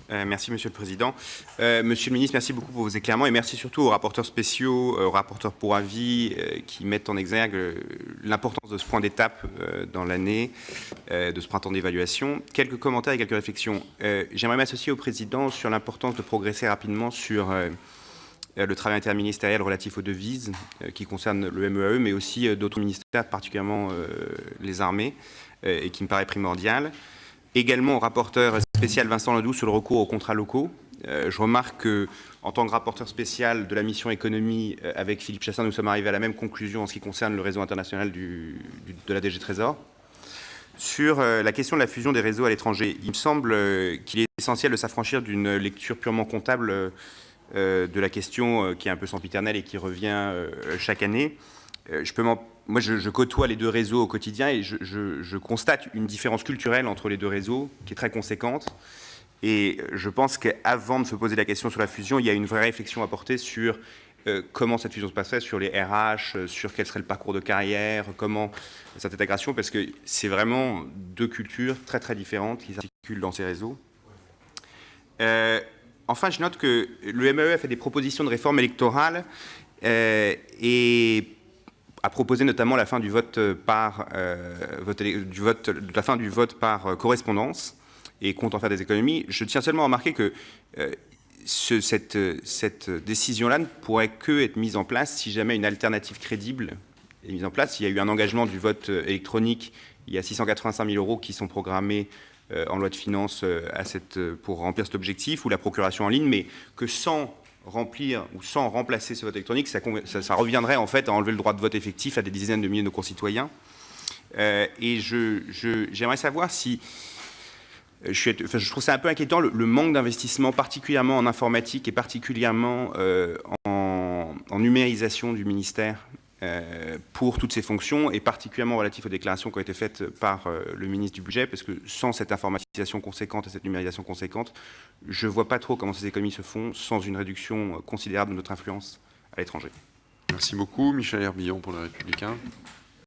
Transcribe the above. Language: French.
Merci, Monsieur le Président. Monsieur le Ministre, merci beaucoup pour vos éclairements et merci surtout aux rapporteurs spéciaux, aux rapporteurs pour avis qui mettent en exergue l'importance de ce point d'étape dans l'année, de ce printemps d'évaluation. Quelques commentaires et quelques réflexions. J'aimerais m'associer au Président sur l'importance de progresser rapidement sur le travail interministériel relatif aux devises qui concerne le MEAE, mais aussi d'autres ministères, particulièrement les armées, et qui me paraît primordial. Également au rapporteur spécial Vincent Ledoux sur le recours aux contrats locaux. Je remarque qu'en tant que rapporteur spécial de la mission économie avec Philippe Chassaing, nous sommes arrivés à la même conclusion en ce qui concerne le réseau international de la DG Trésor. Sur la question de la fusion des réseaux à l'étranger, il me semble qu'il est essentiel de s'affranchir d'une lecture purement comptable de la question qui est un peu sempiternelle et qui revient chaque année. Moi, je côtoie les deux réseaux au quotidien et je constate une différence culturelle entre les deux réseaux qui est très conséquente. Et je pense qu'avant de se poser la question sur la fusion, il y a une vraie réflexion à porter sur comment cette fusion se passerait, sur les RH, sur quel serait le parcours de carrière, comment cette intégration, parce que c'est vraiment deux cultures très très différentes qui s'articulent dans ces réseaux. Enfin, je note que le MEAE a fait des propositions de réforme électorale et a proposé notamment la fin du vote par correspondance et compte en faire des économies. Je tiens seulement à remarquer que cette décision-là ne pourrait que être mise en place si jamais une alternative crédible est mise en place. Il y a eu un engagement du vote électronique. Il y a 685 000 € qui sont programmés en loi de finances pour remplir cet objectif, ou la procuration en ligne, mais que sans remplir ou sans remplacer ce vote électronique, ça reviendrait en fait à enlever le droit de vote effectif à des dizaines de milliers de nos concitoyens. Et j'aimerais savoir si... je trouve ça un peu inquiétant, le manque d'investissement, particulièrement en informatique et particulièrement en numérisation du ministère pour toutes ces fonctions, et particulièrement relatif aux déclarations qui ont été faites par le ministre du Budget, parce que sans cette informatisation conséquente et cette numérisation conséquente, je ne vois pas trop comment ces économies se font sans une réduction considérable de notre influence à l'étranger. Merci beaucoup. Michel Herbillon pour Les Républicains.